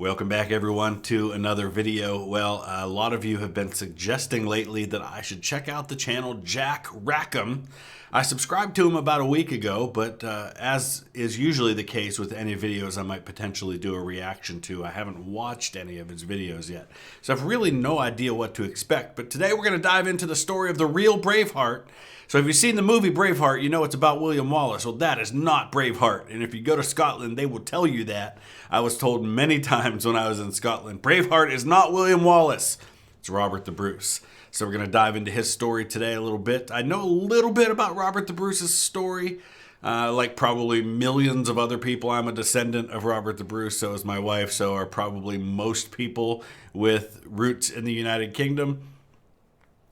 Welcome back, everyone, to another video. Well, a lot of you have been suggesting lately that I should check out the channel Jack Rackam. I subscribed to him about a week ago, but as is usually the case with any videos I might potentially do a reaction to, I haven't watched any of his videos yet. So I've really no idea what to expect. But today we're going to dive into the story of the real Braveheart. So if you've seen the movie Braveheart, you know it's about William Wallace. Well, that is not Braveheart. And if you go to Scotland, they will tell you that. I was told many times when I was in Scotland, Braveheart is not William Wallace. It's Robert the Bruce. So we're going to dive into his story today a little bit. I know a little bit about Robert the Bruce's story. Like probably millions of other people, I'm a descendant of Robert the Bruce, so is my wife, so are probably most people with roots in the United Kingdom.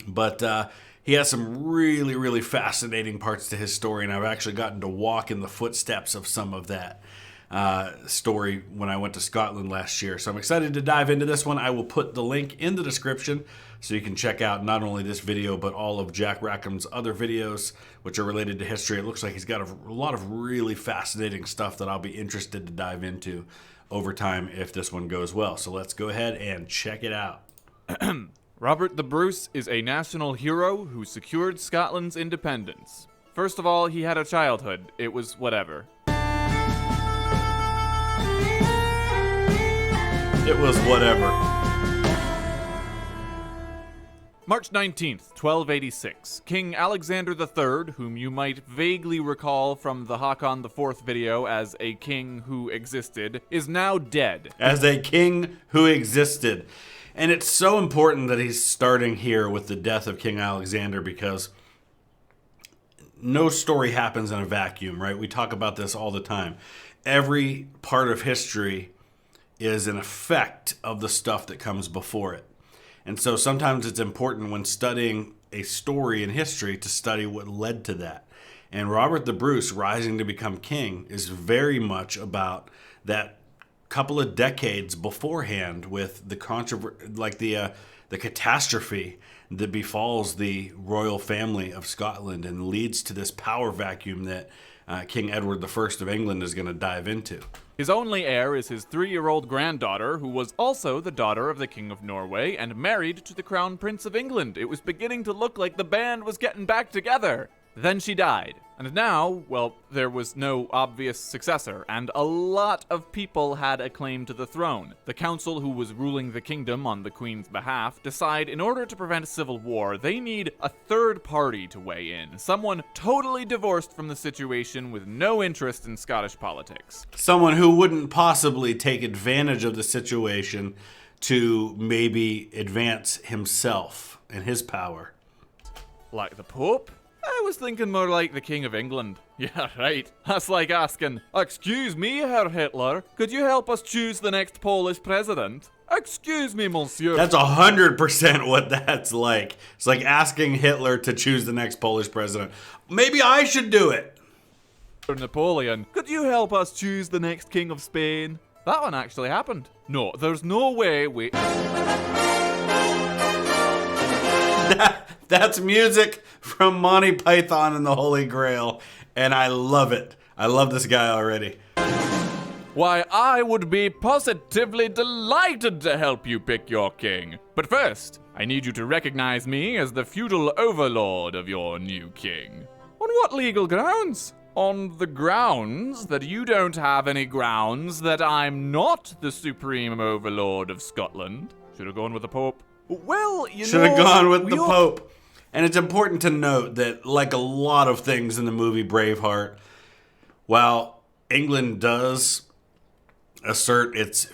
But he has some really, really fascinating parts to his story, and I've actually gotten to walk in the footsteps of some of that story when I went to Scotland last year. So I'm excited to dive into this one. I will put the link in the description so you can check out not only this video, but all of Jack Rackam's other videos, which are related to history. It looks like he's got a lot of really fascinating stuff that I'll be interested to dive into over time if this one goes well. So let's go ahead and check it out. Robert the Bruce is a national hero who secured Scotland's independence. First of all, he had a childhood. It was whatever. It was whatever. March 19th, 1286. King Alexander III, whom you might vaguely recall from the Hakon IV video as a king who existed, is now dead. As a king who existed. And it's so important that he's starting here with the death of King Alexander because no story happens in a vacuum, right? We talk about this all the time. Every part of history is an effect of the stuff that comes before it. And so sometimes it's important when studying a story in history to study what led to that. And Robert the Bruce rising to become king is very much about that couple of decades beforehand with the the catastrophe that befalls the royal family of Scotland and leads to this power vacuum that King Edward I of England is going to dive into. His only heir is his 3-year-old granddaughter, who was also the daughter of the King of Norway and married to the Crown Prince of England. It was beginning to look like the band was getting back together. Then she died. And now, well, there was no obvious successor, and a lot of people had a claim to the throne. The council who was ruling the kingdom on the Queen's behalf decide in order to prevent civil war, they need a third party to weigh in. Someone totally divorced from the situation with no interest in Scottish politics. Someone who wouldn't possibly take advantage of the situation to maybe advance himself and his power. Like the Pope? I was thinking more like the King of England. Yeah, right. That's like asking, "Excuse me, Herr Hitler, could you help us choose the next Polish president?" "Excuse me, monsieur." That's 100% what that's like. It's like asking Hitler to choose the next Polish president. Maybe I should do it. Napoleon, "Could you help us choose the next King of Spain?" That one actually happened. No, there's no way we... That's music from Monty Python and the Holy Grail, and I love it. I love this guy already. Why, I would be positively delighted to help you pick your king. But first, I need you to recognize me as the feudal overlord of your new king. On what legal grounds? On the grounds that you don't have any grounds that I'm not the supreme overlord of Scotland. Should have gone with the Pope. Well, you know... Should have gone with the Pope. And it's important to note that, like a lot of things in the movie Braveheart, while England does assert its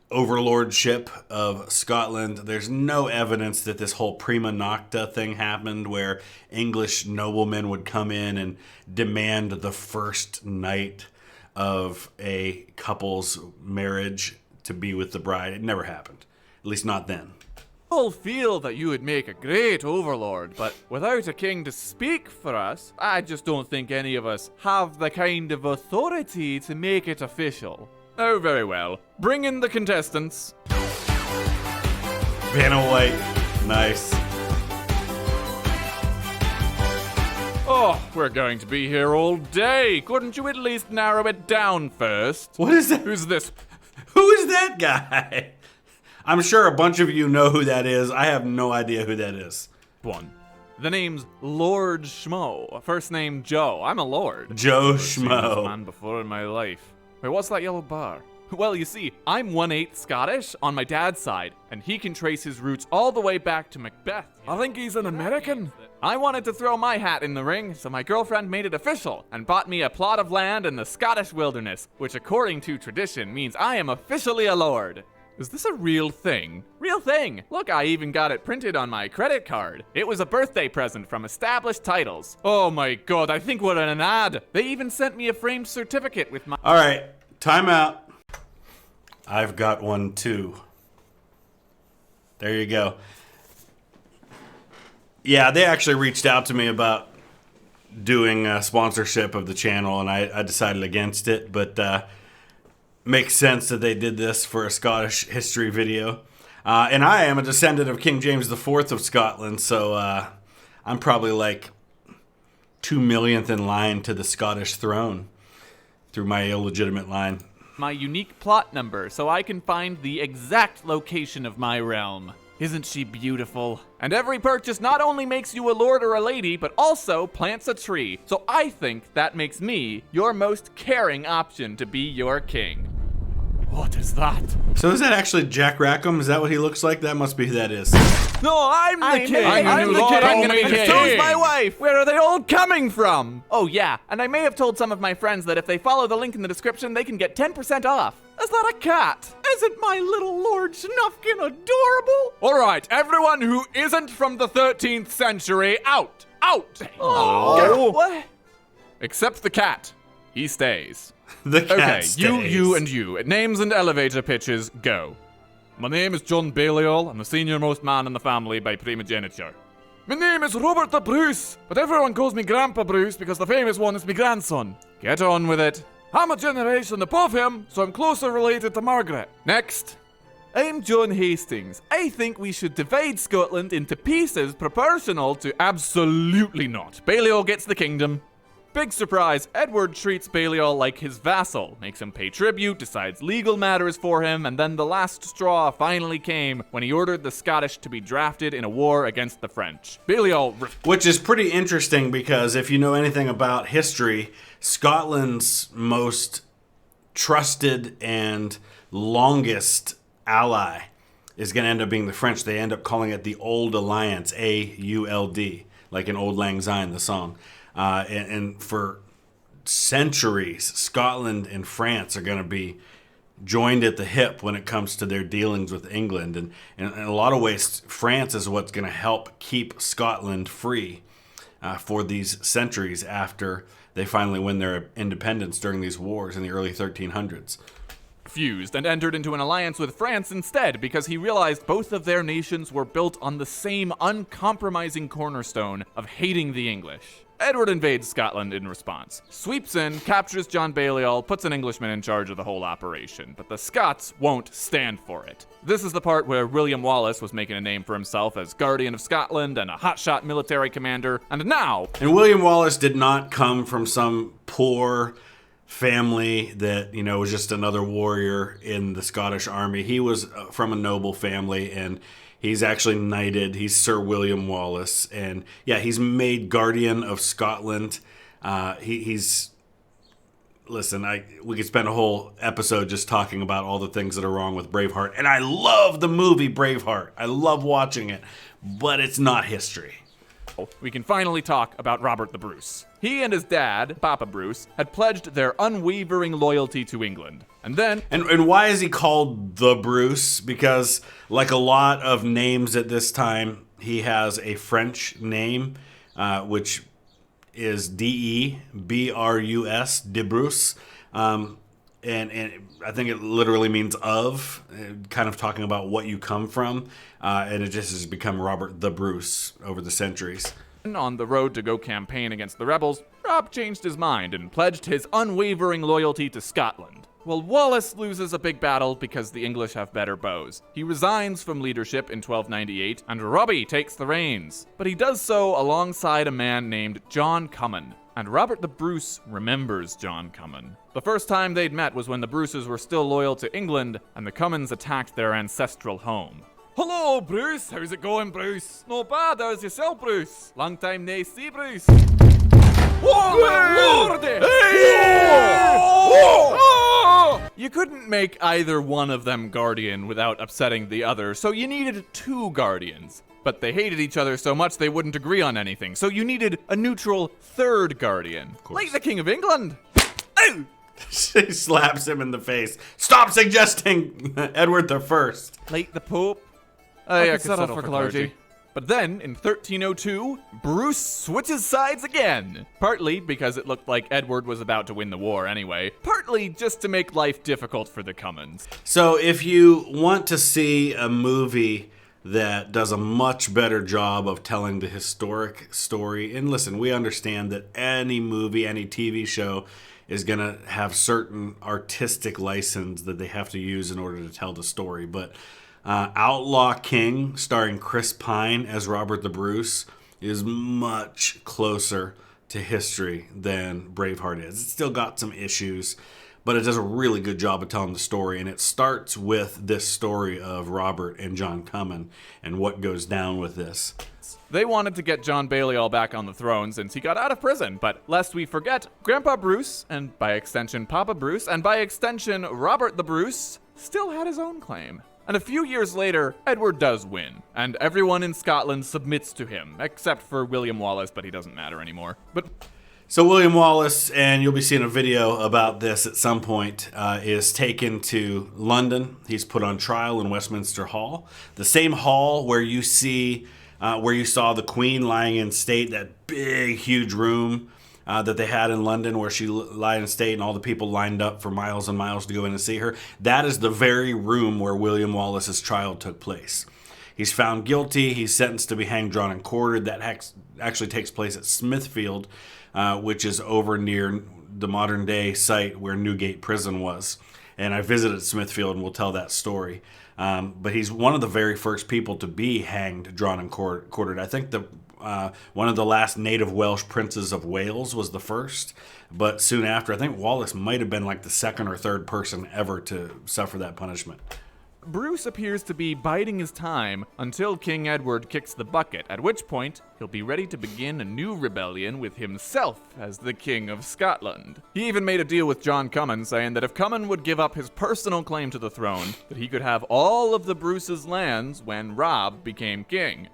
overlordship of Scotland, there's no evidence that this whole prima nocta thing happened where English noblemen would come in and demand the first night of a couple's marriage to be with the bride. It never happened. At least not then. All feel that you would make a great overlord, but without a king to speak for us, I just don't think any of us have the kind of authority to make it official. Oh, very well. Bring in the contestants. Vanna White. Nice. Oh, we're going to be here all day. Couldn't you at least narrow it down first? What is that? Who's this? Who is that guy? I'm sure a bunch of you know who that is. I have no idea who that is. One. The name's Lord Schmo. First name Joe. I'm a lord. Joe I've seen this Schmo. man before in my life. Wait, what's that yellow bar? Well, you see, I'm 1/8 Scottish on my dad's side, and he can trace his roots all the way back to Macbeth. I think he's an American. I wanted to throw my hat in the ring, so my girlfriend made it official and bought me a plot of land in the Scottish wilderness, which according to tradition means I am officially a lord. Is this a real thing? Real thing! Look, I even got it printed on my credit card. It was a birthday present from Established Titles. Oh my god, I think we're in an ad. They even sent me a framed certificate with my— All right, time out. I've got one too. There you go. Yeah, they actually reached out to me about doing a sponsorship of the channel, and I decided against it, but makes sense that they did this for a Scottish history video. And I am a descendant of King James IV of Scotland, so I'm probably like 2 millionth in line to the Scottish throne through my illegitimate line. my unique plot number so I can find the exact location of my realm. Isn't she beautiful? And every purchase not only makes you a lord or a lady, but also plants a tree. So I think that makes me your most caring option to be your king. What is that? So is that actually Jack Rackam? Is that what he looks like? That must be who that is. No, I'm the king. I'm the king. I'm gonna be I'm the king. king. So's my wife. Where are they all coming from? Oh yeah, and I may have told some of my friends that if they follow the link in the description, they can get 10% off. Is that a cat? Isn't my little Lord Snufkin adorable? All right, everyone who isn't from the 13th century, out, out. Oh. What? Except the cat. He stays. The cat Okay, stays. you, and you. Names and elevator pitches, go. My name is John Balliol. I'm the senior-most man in the family by primogeniture. My name is Robert the Bruce, but everyone calls me Grandpa Bruce because the famous one is my grandson. Get on with it. I'm a generation above him, so I'm closer related to Margaret. Next. I'm John Hastings. I think we should divide Scotland into pieces proportional to absolutely not. Balliol gets the kingdom. Big surprise, Edward treats Balliol like his vassal, makes him pay tribute, decides legal matters for him, and then the last straw finally came when he ordered the Scottish to be drafted in a war against the French. Balliol... Which is pretty interesting because if you know anything about history, Scotland's most trusted and longest ally is going to end up being the French. They end up calling it the Old Alliance, A-U-L-D, like in Old Lang Syne, the song. And for centuries, Scotland and France are going to be joined at the hip when it comes to their dealings with England. And in a lot of ways, France is what's going to help keep Scotland free for these centuries after they finally win their independence during these wars in the early 1300s. Fused and entered into an alliance with France instead because he realized both of their nations were built on the same uncompromising cornerstone of hating the English. Edward invades Scotland in response, sweeps in, captures John Balliol, puts an Englishman in charge of the whole operation, but the Scots won't stand for it. This is the part where William Wallace was making a name for himself as Guardian of Scotland and a hotshot military commander, and now... And William Wallace did not come from some poor family that, you know, was just another warrior in the Scottish army. He was from a noble family, and he's actually knighted. He's Sir William Wallace. And yeah, he's made Guardian of Scotland. He's listen, we could spend a whole episode just talking about all the things that are wrong with Braveheart. And I love the movie Braveheart. I love watching it, but it's not history. We can finally talk about Robert the Bruce. He and his dad, Papa Bruce, had pledged their unwavering loyalty to England. And then... And why is he called the Bruce? Because, like a lot of names at this time, he has a French name, which is D-E-B-R-U-S, de Bruce. And I think it literally means of, kind of talking about what you come from. And it just has become Robert the Bruce over the centuries. On the road to go campaign against the rebels, Rob changed his mind and pledged his unwavering loyalty to Scotland. Well, Wallace loses a big battle because the English have better bows. He resigns from leadership in 1298, and Robbie takes the reins. But he does so alongside a man named John Cummin. And Robert the Bruce remembers John Cummin. The first time they'd met was when the Bruces were still loyal to England, and the Cummins attacked their ancestral home. Hello, Bruce. How's it going, Bruce? Not bad. How's yourself, Bruce? Long time no see, Bruce. Whoa, Lordy! You couldn't make either one of them guardian without upsetting the other, so you needed two guardians. But they hated each other so much they wouldn't agree on anything, so you needed a neutral third guardian. Like the King of England. Ow! She slaps him in the face. Stop suggesting Edward the First. Like the Pope. I could settle for clergy. But then, in 1302, Bruce switches sides again. Partly because it looked like Edward was about to win the war anyway. Partly just to make life difficult for the Cummins. So if you want to see a movie that does a much better job of telling the historic story, and listen, we understand that any movie, any TV show is going to have certain artistic license that they have to use in order to tell the story, but Outlaw King, starring Chris Pine as Robert the Bruce, is much closer to history than Braveheart is. It's still got some issues, but it does a really good job of telling the story, and it starts with this story of Robert and John Cummin and what goes down with this. They wanted to get John Balliol back on the throne since he got out of prison, but lest we forget, Grandpa Bruce, and by extension Papa Bruce, and by extension Robert the Bruce, still had his own claim. And a few years later, Edward does win, and everyone in Scotland submits to him, except for William Wallace, but he doesn't matter anymore. So William Wallace, and you'll be seeing a video about this at some point, is taken to London. He's put on trial in Westminster Hall, the same hall where you saw the Queen lying in state, that big, huge room that they had in London where she lay in state and all the people lined up for miles and miles to go in and see her. That is the very room where William Wallace's trial took place. He's found guilty. He's sentenced to be hanged, drawn, and quartered. That actually takes place at Smithfield, which is over near the modern-day site where Newgate Prison was. And I visited Smithfield, and we'll tell that story. But he's one of the very first people to be hanged, drawn, and quartered. I think one of the last native Welsh princes of Wales was the first. But soon after, I think Wallace might have been like the second or third person ever to suffer that punishment. Bruce appears to be biding his time until King Edward kicks the bucket, at which point he'll be ready to begin a new rebellion with himself as the King of Scotland. He even made a deal with John Cummin, saying that if Cummin would give up his personal claim to the throne, that he could have all of the Bruce's lands when Rob became king.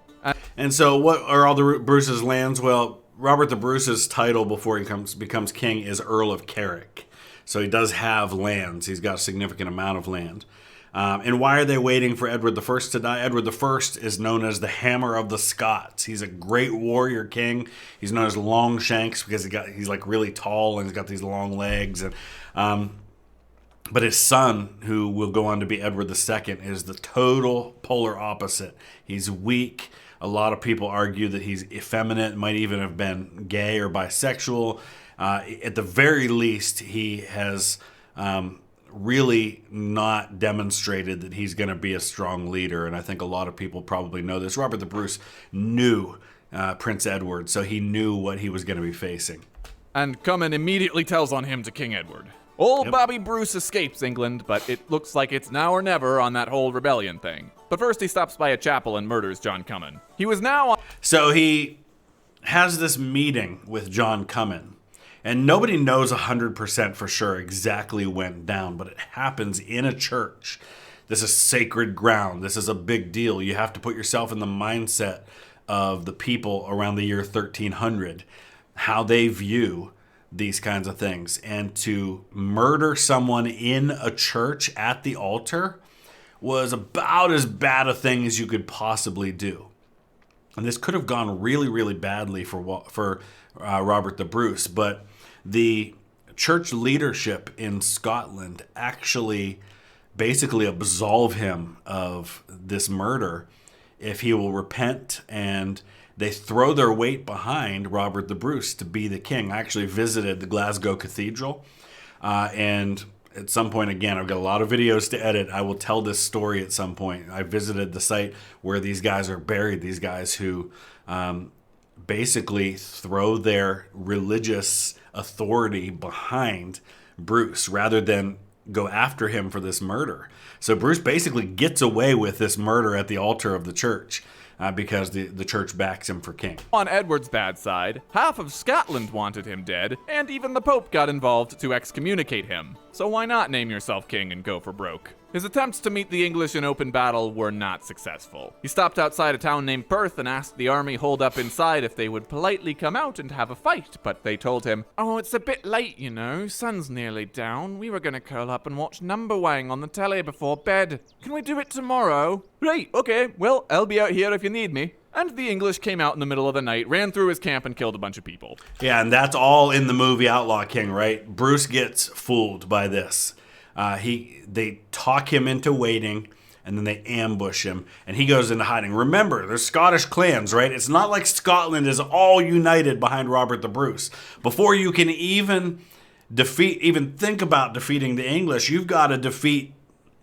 And so what are all the Bruce's lands? Well, Robert the Bruce's title before he becomes king is Earl of Carrick. So he does have lands. He's got a significant amount of land. And why are they waiting for Edward I to die? Edward I is known as the Hammer of the Scots. He's a great warrior king. He's known as Longshanks because he's like really tall and he's got these long legs. And but his son, who will go on to be Edward II, is the total polar opposite. He's weak. A lot of people argue that he's effeminate, might even have been gay or bisexual. At the very least, he has really not demonstrated that he's going to be a strong leader, and I think a lot of people probably know this. Robert the Bruce knew Prince Edward, so he knew what he was going to be facing. And Cummin immediately tells on him to King Edward. Old Bobby Bruce escapes England, but it looks like it's now or never on that whole rebellion thing. But first he stops by a chapel and murders John Cummin. He was now on... So he has this meeting with John Cummin, and nobody knows 100% for sure exactly went down, but it happens in a church. This is sacred ground. This is a big deal. You have to put yourself in the mindset of the people around the year 1300, how they view these kinds of things. And to murder someone in a church at the altar was about as bad a thing as you could possibly do. And this could have gone really, really badly for Robert the Bruce, but the church leadership in Scotland actually basically absolve him of this murder if he will repent, and they throw their weight behind Robert the Bruce to be the king. I actually visited the Glasgow Cathedral, and at some point, again, I've got a lot of videos to edit. I will tell this story at some point. I visited the site where these guys are buried, these guys who basically throw their religious authority behind Bruce rather than go after him for this murder. So Bruce basically gets away with this murder at the altar of the church because the church backs him for king. On Edward's bad side, half of Scotland wanted him dead, and even the Pope got involved to excommunicate him. So why not name yourself king and go for broke? His attempts to meet the English in open battle were not successful. He stopped outside a town named Perth and asked the army holed up inside if they would politely come out and have a fight, but they told him, "Oh, it's a bit late, you know, sun's nearly down. We were gonna curl up and watch Numberwang on the telly before bed. Can we do it tomorrow?" "Right, okay, well, I'll be out here if you need me." And the English came out in the middle of the night, ran through his camp, and killed a bunch of people. Yeah, and that's all in the movie Outlaw King, right? Bruce gets fooled by this. They talk him into waiting, and then they ambush him, and he goes into hiding. Remember, there's Scottish clans, right? It's not like Scotland is all united behind Robert the Bruce. Before you can even think about defeating the English, you've got to defeat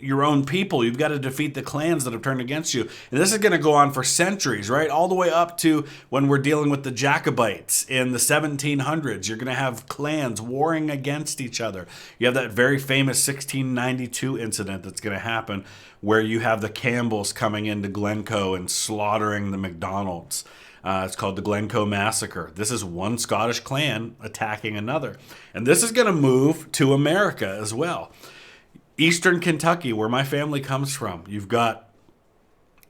your own people. You've got to defeat the clans that have turned against you. And this is going to go on for centuries, right? All the way up to when we're dealing with the Jacobites in the 1700s. You're going to have clans warring against each other. You have that very famous 1692 incident that's going to happen where you have the Campbells coming into Glencoe and slaughtering the MacDonalds. It's called the Glencoe Massacre. This is one Scottish clan attacking another. And this is going to move to America as well. Eastern Kentucky, where my family comes from, you've got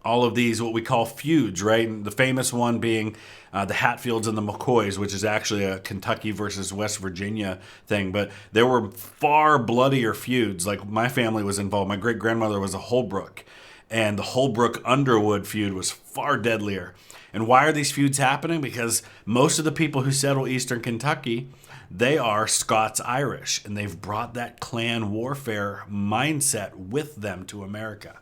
all of these what we call feuds, right? And the famous one being the Hatfields and the McCoys, which is actually a Kentucky versus West Virginia thing. But there were far bloodier feuds. Like my family was involved. My great-grandmother was a Holbrook, and the Holbrook-Underwood feud was far deadlier. And why are these feuds happening? Because most of the people who settle Eastern Kentucky, they are Scots-Irish, and they've brought that clan warfare mindset with them to America.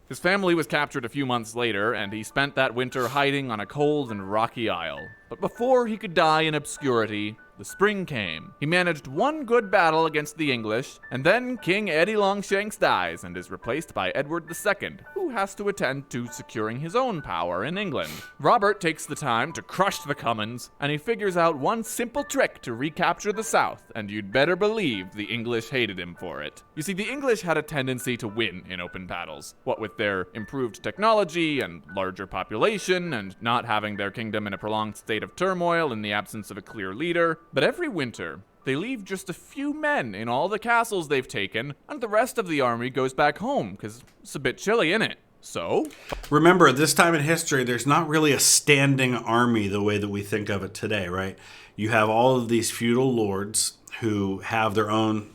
His family was captured a few months later, and he spent that winter hiding on a cold and rocky isle. But before he could die in obscurity, the spring came. He managed one good battle against the English, and then King Eddie Longshanks dies and is replaced by Edward II, who has to attend to securing his own power in England. Robert takes the time to crush the Cummins, and he figures out one simple trick to recapture the South, and you'd better believe the English hated him for it. You see, the English had a tendency to win in open battles, what with their improved technology and larger population, and not having their kingdom in a prolonged state of turmoil in the absence of a clear leader. But every winter, they leave just a few men in all the castles they've taken, and the rest of the army goes back home, because it's a bit chilly, innit? So? Remember, at this time in history, there's not really a standing army the way that we think of it today, right? You have all of these feudal lords who have their own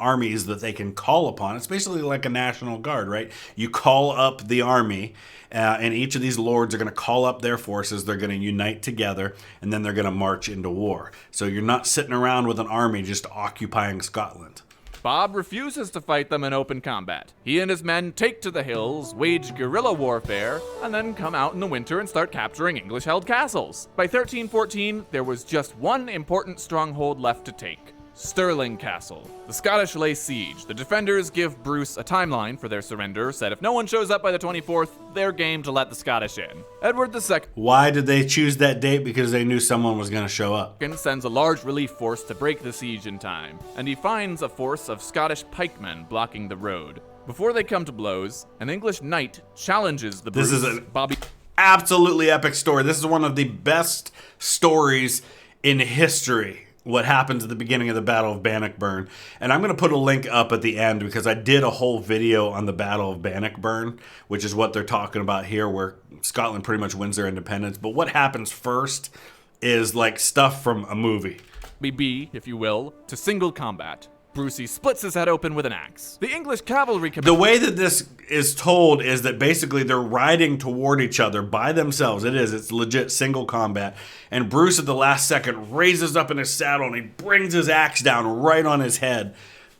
armies that they can call upon. It's basically like a national guard, right? You call up the army, and each of these lords are going to call up their forces. They're going to unite together, and then they're going to march into war. So you're not sitting around with an army just occupying Scotland. Bob refuses to fight them in open combat. He and his men take to the hills, wage guerrilla warfare, and then come out in the winter and start capturing English-held castles. By 1314, there was just one important stronghold left to take: Stirling Castle. The Scottish lay siege. The defenders give Bruce a timeline for their surrender, said if no one shows up by the 24th, they're game to let the Scottish in. Edward II Why did they choose that date? Because they knew someone was going to show up. sends a large relief force to break the siege in time, and he finds a force of Scottish pikemen blocking the road. Before they come to blows, an English knight challenges the Bruce. This is a Bobby absolutely epic story. This is one of the best stories in history. What happens at the beginning of the Battle of Bannockburn. And I'm going to put a link up at the end because I did a whole video on the Battle of Bannockburn, which is what they're talking about here, where Scotland pretty much wins their independence. But what happens first is like stuff from a movie. B, if you will, to single combat. Brucey splits his head open with an axe. The English cavalry The way that this is told is that basically they're riding toward each other by themselves. It's legit single combat. And Bruce at the last second raises up in his saddle and he brings his axe down right on his head.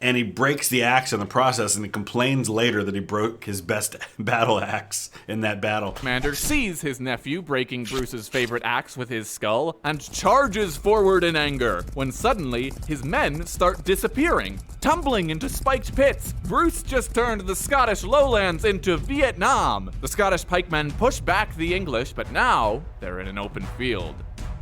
And he breaks the axe in the process, and he complains later that he broke his best battle axe in that battle. Commander sees his nephew breaking Bruce's favorite axe with his skull and charges forward in anger, when suddenly his men start disappearing, tumbling into spiked pits. Bruce just turned the Scottish lowlands into Vietnam. The Scottish pikemen push back the English, but now they're in an open field.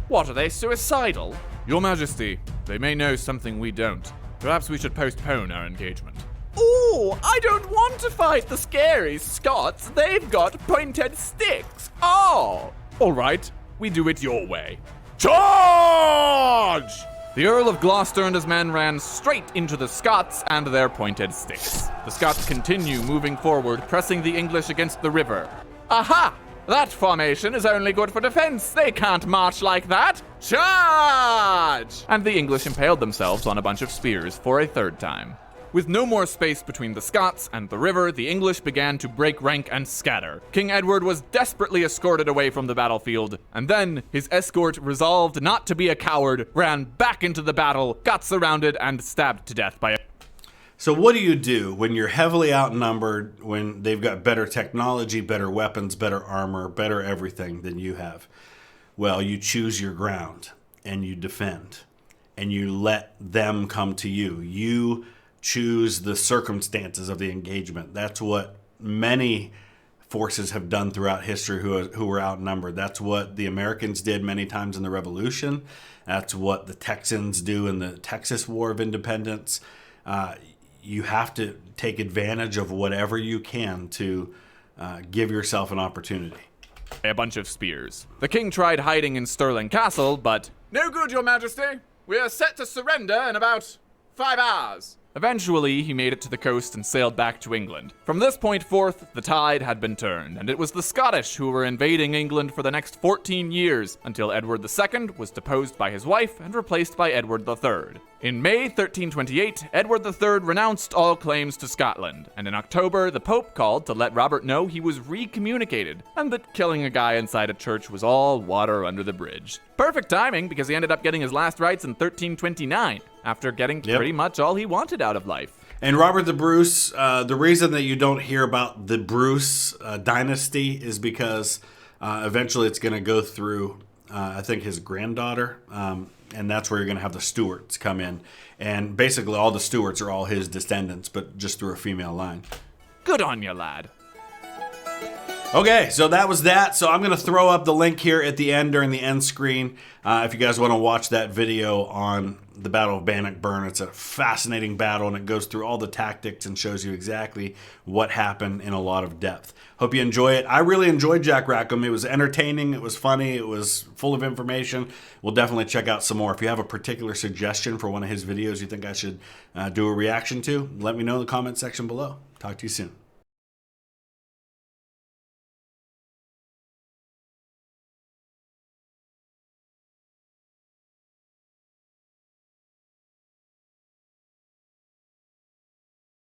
What, are they suicidal? Your Majesty, they may know something we don't. Perhaps we should postpone our engagement. Ooh, I don't want to fight the scary Scots. They've got pointed sticks. Oh! All right, we do it your way. Charge! The Earl of Gloucester and his men ran straight into the Scots and their pointed sticks. The Scots continue moving forward, pressing the English against the river. Aha! That formation is only good for defense. They can't march like that. Charge! And the English impaled themselves on a bunch of spears for a third time. With no more space between the Scots and the river, the English began to break rank and scatter. King Edward was desperately escorted away from the battlefield, and then his escort, resolved not to be a coward, ran back into the battle, got surrounded, and stabbed to death by a... So what do you do when you're heavily outnumbered, when they've got better technology, better weapons, better armor, better everything than you have? Well, you choose your ground, and you defend, and you let them come to you. You choose the circumstances of the engagement. That's what many forces have done throughout history who were outnumbered. That's what the Americans did many times in the Revolution. That's what the Texans do in the Texas War of Independence. You have to take advantage of whatever you can to give yourself an opportunity. A bunch of spears. The king tried hiding in Stirling Castle, but... No good, your majesty. We are set to surrender in about 5 hours. Eventually, he made it to the coast and sailed back to England. From this point forth, the tide had been turned, and it was the Scottish who were invading England for the next 14 years, until Edward II was deposed by his wife and replaced by Edward III. In May 1328, Edward III renounced all claims to Scotland, and in October, the Pope called to let Robert know he was recommunicated, and that killing a guy inside a church was all water under the bridge. Perfect timing, because he ended up getting his last rites in 1329, after getting pretty much all he wanted out of life. And Robert the Bruce, the reason that you don't hear about the Bruce dynasty is because eventually it's going to go through, I think, his granddaughter, and that's where you're going to have the Stuarts come in. And basically all the Stuarts are all his descendants, but just through a female line. Good on you, lad. Okay, so that was that. So I'm going to throw up the link here at the end during the end screen. If you guys want to watch that video on the Battle of Bannockburn, it's a fascinating battle, and it goes through all the tactics and shows you exactly what happened in a lot of depth. Hope you enjoy it. I really enjoyed Jack Rackam. It was entertaining, it was funny, it was full of information. We'll definitely check out some more. If you have a particular suggestion for one of his videos you think I should do a reaction to, let me know in the comment section below. Talk to you soon.